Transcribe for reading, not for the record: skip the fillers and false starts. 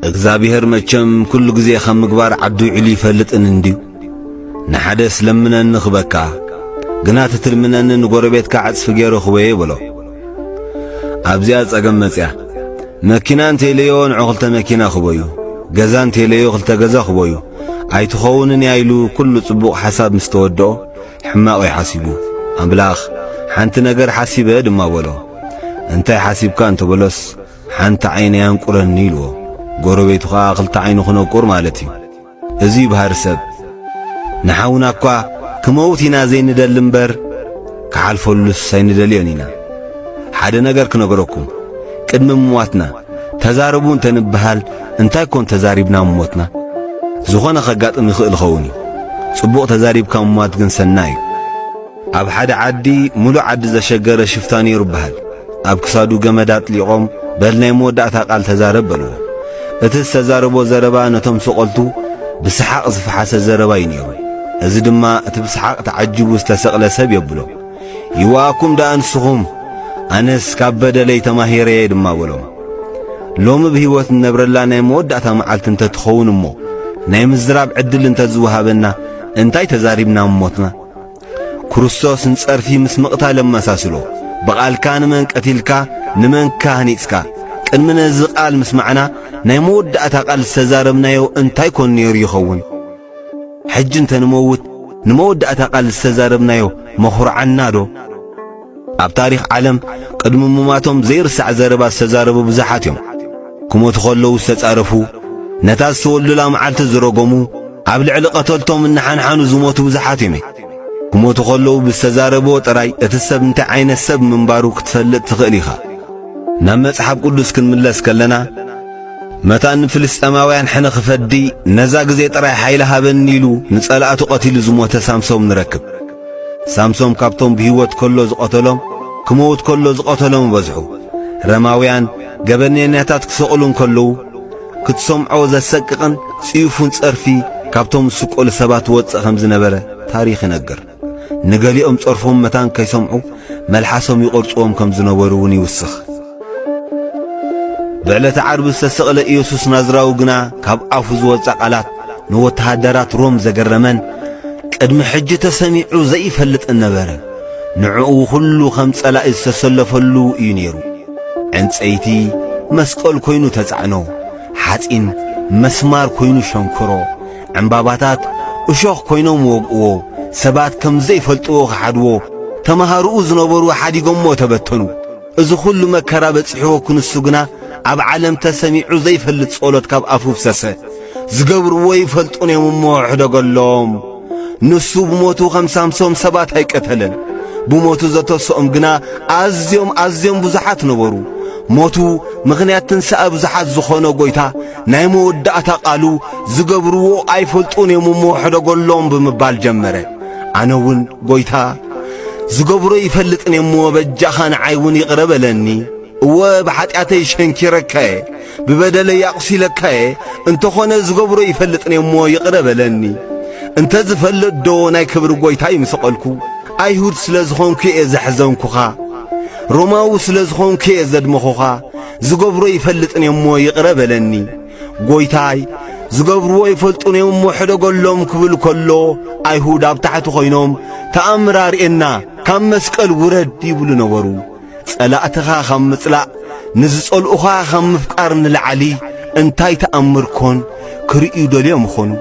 እግዚአብሔር መቸም ኩሉ ጊዜ ከም ምግባር ዓዱ ዒሉ ይፈልጥን እንዲው ንሓደስ ለምነን ንኽበካ ግና ትትልምነን ንጎረቤትካ ዓጽፊ ገይሮ ኽበየ ብሎ ኣብዚያ ጸገም መጽያ መኪናን ቴሌዮ ንዕኽልተ መኪና ኽበዩ ገዛን ቴሌዮ ኽልተ ገዛ ኽበዩ ኣይትኸውንን ያይሉ ኩሉ ጽቡቕ ሓሳብ ምስ ተወድኦ ሕማቕ ይሓሲቡ ኣምላኽ ሓንቲ ነገር ሓሲበ ድማ በሎ እንታይ ሓሲብካ እንተበሎስ ሓንቲ ዓይነ ያንቁረኒ ኢልዎ ጎረቤቱ ኸዓ ኽልተ ዓይኑ ኽነቁር ማለት እዩ እዚ ባህር ሰብ ንሓውና እኳ ክመውት ኢና ዘይንደሊ እምበር ክሓልፈሉስ ኣይንደልዮን ኢና ሓደ ነገር ክነገረኩም ቅድሚ ምሞትና ተዛረቡ እንተንብሃል እንታይ ኮን ተዛሪብና ምሞትና ዝኾነ ኸጋጥም ይኽእል ኸውን እዩ ጽቡቕ ተዛሪብካ ምሟት ግን ሰና እዩ ኣብ ሓደ ዓዲ ሙሉእ ዓዲ ዘሸገረ ሽፍታ ነይሩ በሃል ኣብ ክሳዱ ገመዳት ሊቖም በል ናይ መወዳእታ ቃል ተዛረብ በልዎ እቲ ዝተዛረቦ ዘረባ ነቶም ሰቐልቱ ብስሓቕ ዝፈሓሰ ዘረባ እዩ ነይሩ እዚ ድማ እቲ ብስሓቕ ተዓጅቡ ዝተሰቕለ ሰብ የብሎ ይዋኣኩም ዳ እንስኹም ኣነስ ካብ በደለይ ተማሂረ ድማ በሎም ሎሚ ብህይወት ነብረላ ናይ መወዳእታ መዓልቲ እንተ ትኸውን እሞ ናይ ምዝራብ ዕድል እንተ ዝወሃበና እንታይ ተዛሪብና ሞትና ክርስቶስ ንጸርፊ ምስ ምቕታል ለመሳስሎ በቓልካ ንመን ቀቲልካ ንመንካ ህኒጽካ ቅድሚ ነዚ ቃል ምስ ማዕና ናይ መወዳእታ ቃል ዝተዛረብናዮ እንታይ ኮን ነይሩ ይኸውን ሕጂ እንተ ንመውት ንመወዳእታ ቃል ዝተዛረብናዮ መኹርዓና ዶ ኣብ ታሪኽ ዓለም ቅድሚ ምማቶም ዘይርሳዕ ዘረባ ዝተዛረቡ ብዙሓት እዮም ክሞቱ ኸለዉ ዝተጻረፉ ነታ ዝተወልዱላ መዓልቲ ዝረገሙ ኣብ ልዕሊ ቐተልቶም እናሓንሓኑ ዝሞቱ ብዙሓት እዮም ክሞቱ ኸለዉ ብዝተዛረቦ ጥራይ እቲ ሰብ እንታይ ዓይነት ሰብ ምንባሩ ክትፈልጥ ትኽእል ኢኻ ናብ መጽሓፍ ቅዱስ ክንምለስ ከለና መታ ንፍልስጥኤማውያን ሕነ ኽፈዲ ነዛ ጊዜ ጥራይ ሓይሊ ሃበኒ ኢሉ ንጸላእቱ ቐቲሉ ዝሞተ ሳምሶም ንረክብ ሳምሶም ካብቶም ብህይወት ከሎ ዝቐተሎም ክመውት ከሎ ዝቐተሎም በዝሑ ረማውያን ገበነኛታት ክሰቕሉን ከለዉ ክትሰምዖ ዘሰቅቕን ጽዩፉን ጸርፊ ካብቶም ዝስቈሉ ሰባት ወፅእ ከም ዝነበረ ታሪኽ ይነግር ንገሊኦም ጸርፎም መታን ከይሰምዑ መልሓሶም ይቖርጽዎም ከም ዝነበሩ እውን ይውስኽ ብዕለተ ዓርቢ ዝተሰቕለ ኢየሱስ ናዝራዊ ግና ካብ ኣፉ ዝወፅእ ቃላት ንወተሃደራት ሮም ዘገረመን ቅድሚ ሕጂ ተሰሚዑ ዘይፈልጥን ነበረ ንዕኡ ኩሉ ከም ጸላኢ ዝተሰለፈሉ እዩ ነይሩ ዕንፀይቲ መስቀል ኮይኑ ተጻዕኖ ሓጺን መስማር ኮይኑ ሸንክሮ ዕምባባታት እሾኽ ኮይኖም ወግእዎ ሰባት ከም ዘይፈልጥዎ ኸሓድዎ ተማሃርኡ ዝነበሩ ሓዲጎሞ ተበተኑ እዚ ኩሉ መከራ በጽሕዎ ክንሱ ግና ኣብ ዓለም ተሰሚዑ ዘይፈልጥ ጸሎት ካብ ኣፉ ፍሰሰ ዝገብርዎ ይፈልጡን እዮም እሞ ሕደገሎም ንሱ ብሞቱ ከም ሳምሶም ሰባት ኣይቀተለን ብሞቱ ዘተስኦም ግና ኣዝዮም ብዙሓት ነበሩ ሞቱ ምኽንያት ትንሣኤ ብዙሓት ዝኾነ ጐይታ ናይ መወዳእታ ቃሉ ዝገብርዎ ኣይፈልጡን እዮም እሞ ሕደገሎም ብምባል ጀመረ ኣነውን ጐይታ ዝገብሮ ይፈልጥን እሞ በጃኻ ንዓይውን ይቕረ በለኒ እወ ብኃጢአተይ ሸንኪረካየ ብበደለይ ያቕሲለካየ እንተኾነ ዝገብሮ ይፈልጥን እሞ ይቕረ በለኒ እንተ ዝፈልጥ ዶ ናይ ክብሪ ጐይታ ይምስቐልኩ ኣይሁድ ስለ ዝኾንኩ እየ ዘሕዘንኩኻ ሮማዊ ስለ ዝኾንኩ እየ ዘድመኹኻ ዝገብሮ ይፈልጥን እሞ ይቕረ በለኒ ጐይታይ ዝገብርዎ ይፈልጡን እዮም እሞ ሕደገሎም ክብል ከሎ ኣይሁድ ኣብ ታሕቲ ኾይኖም ተኣምር ኣርኤና ካብ መስቀል ውረድ ይብሉ ነበሩ ጸላእትኻ ካብ ምጽላእ ንዝጸልኡኻ ካብ ምፍቃር ንላዕሊ እንታይ ተኣምር ኮን ክርእዩ ደልዮም ኾኑ